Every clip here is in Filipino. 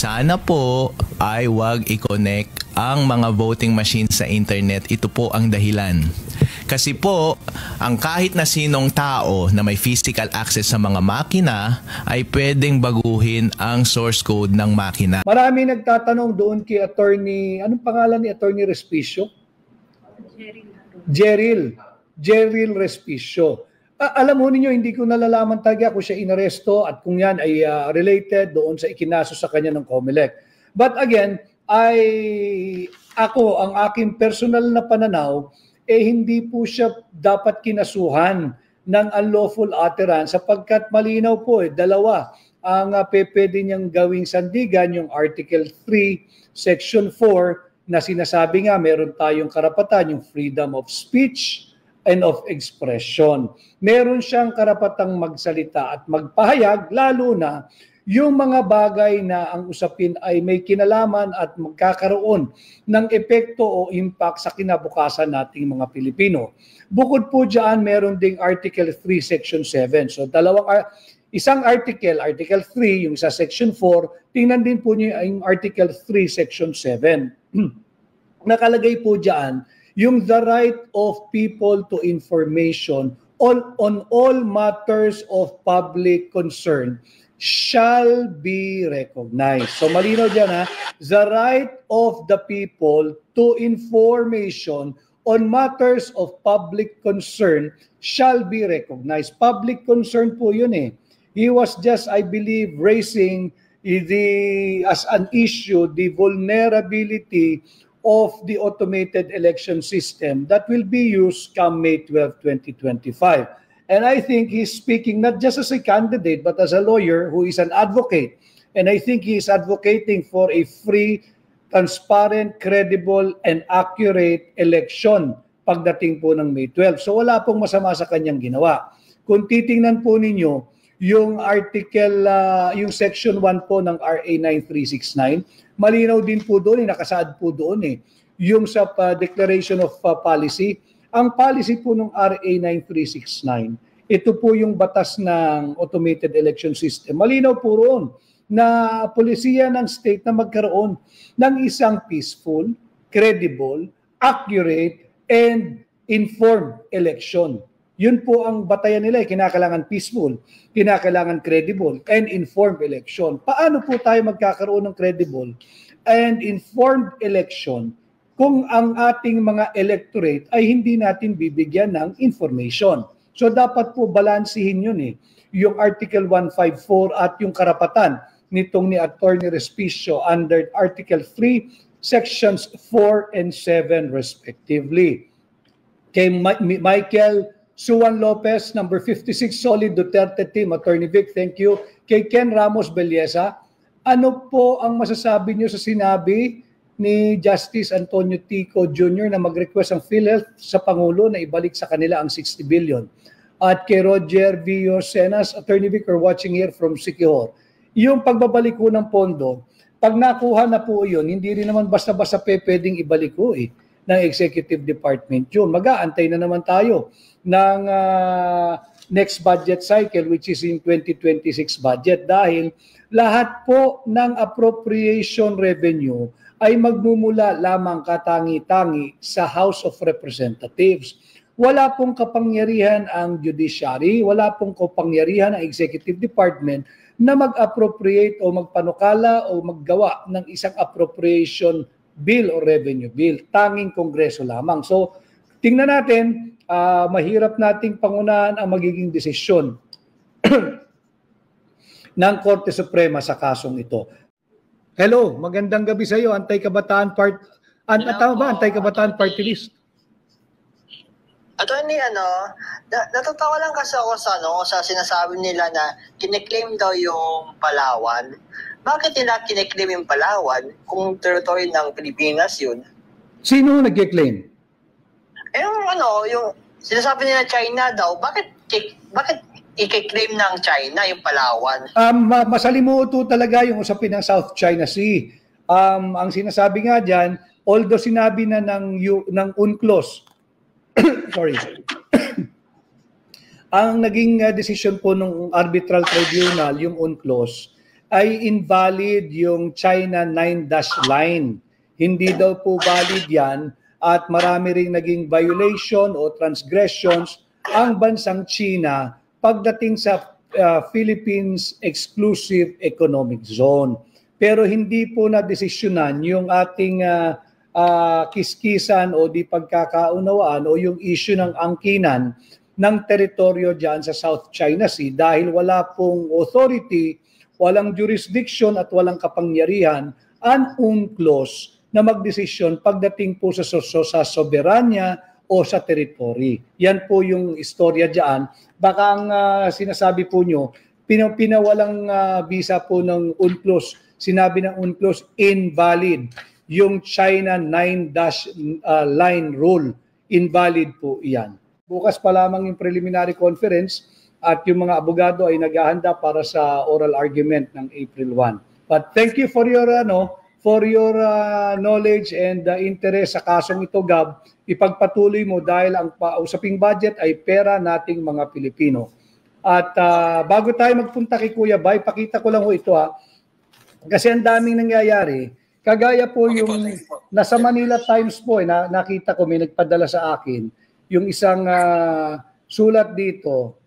sana po ay wag i-connect ang mga voting machines sa internet. Ito po ang dahilan. Kasi po, ang kahit na sinong tao na may physical access sa mga makina ay pwedeng baguhin ang source code ng makina. Marami nagtatanong doon kay attorney, anong pangalan ni attorney Respicio? Jeril Respicio. Alam mo ninyo, hindi ko nalalaman talaga kung siya inaresto at kung yan ay related doon sa ikinaso sa kanya ng COMELEC. But again, ang aking personal na pananaw, hindi po siya dapat kinasuhan ng unlawful utterance sapagkat malinaw po dalawa ang pwede niyang gawing sandigan, yung Article 3, Section 4 na sinasabi nga meron tayong karapatan, yung freedom of speech and of expression. Meron siyang karapatang magsalita at magpahayag, lalo na yung mga bagay na ang usapin ay may kinalaman at magkakaroon ng epekto o impact sa kinabukasan nating mga Pilipino. Bukod po dyan, meron ding Article 3, Section 7. So isang article, Article 3, yung sa Section 4, tingnan din po niyo yung Article 3, Section 7. Nakalagay po dyan, yung the right of people to information on all matters of public concern shall be recognized. So malinaw dyan the right of the people to information on matters of public concern shall be recognized. Public concern po yun He was just, I believe, raising as an issue the vulnerability of the automated election system that will be used come May 12, 2025. And I think he's speaking not just as a candidate, but as a lawyer who is an advocate. And I think he is advocating for a free, transparent, credible, and accurate election pagdating po ng May 12. So wala pong masama sa kanyang ginawa. Kung titingnan po ninyo, yung article, yung section 1 po ng RA 9369, malinaw din po doon, nakasaad po doon yung sa Declaration of Policy. Ang policy po ng RA 9369, ito po yung batas ng automated election system. Malinaw po roon na polisiya ng state na magkaroon ng isang peaceful, credible, accurate, and informed election. Yun po ang batayan nila. Kinakailangan peaceful, kinakailangan credible, and informed election. Paano po tayo magkakaroon ng credible and informed election kung ang ating mga electorate ay hindi natin bibigyan ng information? So dapat po balansihin yun yung Article 154 at yung karapatan nitong ni Attorney Respicio under Article 3, Sections 4 and 7 respectively. Kay Michael Suwan Lopez, number 56, Solid Duterte Team, Attorney Vic, thank you. Kay Ken Ramos Belleza, ano po ang masasabi niyo sa sinabi ni Justice Antonio Tico Jr. na mag-request ang PhilHealth sa Pangulo na ibalik sa kanila ang 60 billion? At kay Roger Villosenas, Attorney Vic, are watching here from Siquijor. Yung pagbabalik ko ng pondo, pag nakuha na po yun, hindi rin naman basta-basta pwedeng ibalik ko ng Executive Department yun. Mag-aantay na naman tayo ng next budget cycle, which is in 2026 budget, dahil lahat po ng appropriation revenue ay magmumula lamang katangi-tangi sa House of Representatives. Wala pong kapangyarihan ang judiciary, wala pong kapangyarihan ang executive department na mag-appropriate o magpanukala o maggawa ng isang appropriation bill o revenue bill. Tanging Kongreso lamang. So, tingnan natin, mahirap nating pangunahan ang magiging desisyon ng Korte Suprema sa kasong ito. Hello, magandang gabi sa iyo, Antay-Kabataan Antay-Kabataan Party List. Attorney, natatawa lang kasi ako sa sinasabi nila na kiniklaim daw yung Palawan. Bakit nila kiniklaim yung Palawan kung territory ng Pilipinas yun? Sino nag-claim? Yung sinasabi nila China daw, bakit i-claim ng China yung Palawan? Masalimuot talaga yung usapin ng South China Sea. Ang sinasabi nga dyan, although sinabi na ng UNCLOS, sorry, ang naging decision po ng arbitral tribunal, yung UNCLOS, ay invalid yung China 9-dash line. Hindi daw po valid yan at marami ring naging violation o transgressions ang bansang China pagdating sa Philippines Exclusive Economic Zone. Pero hindi po na-desisyonan yung ating kiskisan o di pagkakaunawaan o yung issue ng angkinan ng teritoryo dyan sa South China Sea dahil wala pong authority, walang jurisdiction at walang kapangyarihan ang UNCLOS na magdesisyon pagdating po sa soberanya o sa territory. Yan po yung istorya dyan. Baka ang sinasabi po nyo, pinawalang visa po ng UNCLOS, sinabi ng UNCLOS invalid. Yung China 9-dash line rule, invalid po iyan. Bukas pa lamang yung preliminary conference at yung mga abogado ay naghahanda para sa oral argument ng April 1. But thank you for your knowledge and interest sa kasong ito, Gab. Ipagpatuloy mo dahil ang usaping budget ay pera nating mga Pilipino. At bago tayo magpunta kay Kuya Bay, pakita ko lang ho ito kasi ang daming nangyayari. Kagaya po yung nasa Manila Times po, nakita ko, may nagpadala sa akin, yung isang sulat dito.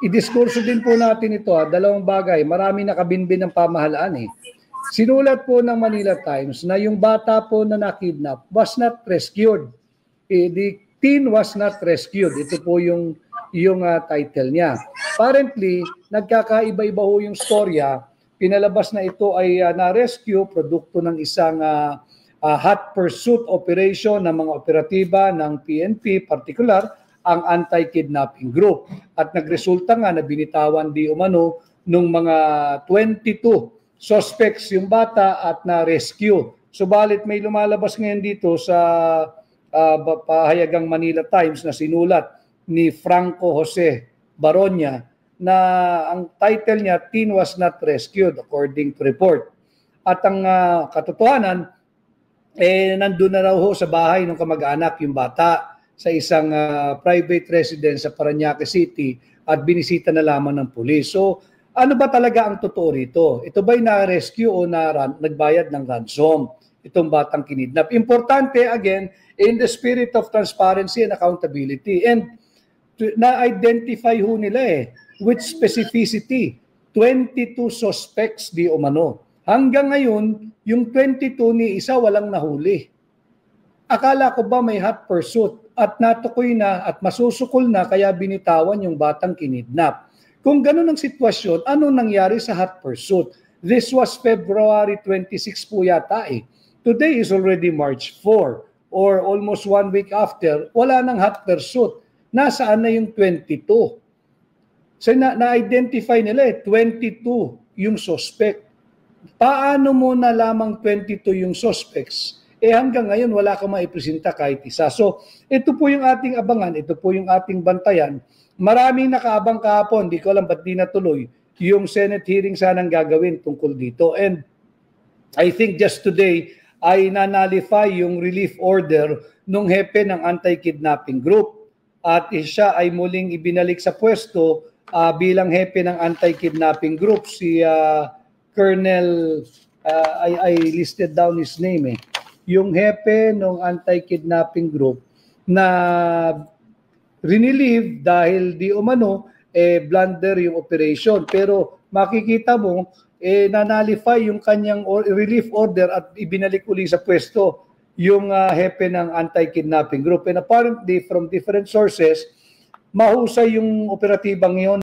Idiskurso din po natin ito, dalawang bagay. Marami nakabinbin ng pamahalaan . Sinulat po ng Manila Times na yung bata po na nakidnap was not rescued. The teen was not rescued. Ito po yung title niya. Apparently, nagkakaiba-iba ho yung storya. Pinalabas na ito ay na-rescue, produkto ng isang hot pursuit operation ng mga operatiba ng PNP, particular ang anti-kidnapping group. At nagresulta nga na binitawan di umano nung mga 22 suspects yung bata at na-rescue. Subalit may lumalabas ngayon dito sa pahayagang Manila Times na sinulat ni Franco Jose Baronia na ang title niya, Teen Was Not Rescued, according to report. At ang katotohanan, nandun na raw ho sa bahay ng kamag-anak yung bata sa isang private residence sa Parañaque City at binisita na lamang ng pulis. So, ano ba talaga ang totoo rito? Ito ba'y na-rescue o nagbayad ng ransom? Itong batang kinidnap. Importante, again, in the spirit of transparency and accountability. And na-identify ho nila with specificity, 22 suspects di umano. Hanggang ngayon, yung 22 ni isa walang nahuli. Akala ko ba may hot pursuit at natukoy na at masusukol na kaya binitawan yung batang kinidnap. Kung ganun ang sitwasyon, anong nangyari sa hot pursuit? This was February 26 po yata . Today is already March 4 or almost 1 week after, wala nang hot pursuit. Nasaan na yung 22? So na-identify nila 22 yung suspect. Paano mo na lamang 22 yung suspects? Hanggang ngayon wala kang maipresenta kahit isa. So ito po yung ating abangan, ito po yung ating bantayan. Maraming nakaabang kahapon, di ko alam ba't di natuloy, yung Senate hearing sanang gagawin tungkol dito. And I think just today ay nanalify yung relief order nung hepe ng anti-kidnapping group. At siya ay muling ibinalik sa pwesto bilang hepe ng anti-kidnapping group, si Colonel, I listed down his name yung hepe ng anti-kidnapping group na rinelieve dahil di umano blunder yung operation. Pero makikita mo, nanalify yung kanyang relief order at ibinalik uli sa pwesto yung hepe ng anti-kidnapping group. And apparently, from different sources, mahusay yung operatibang yon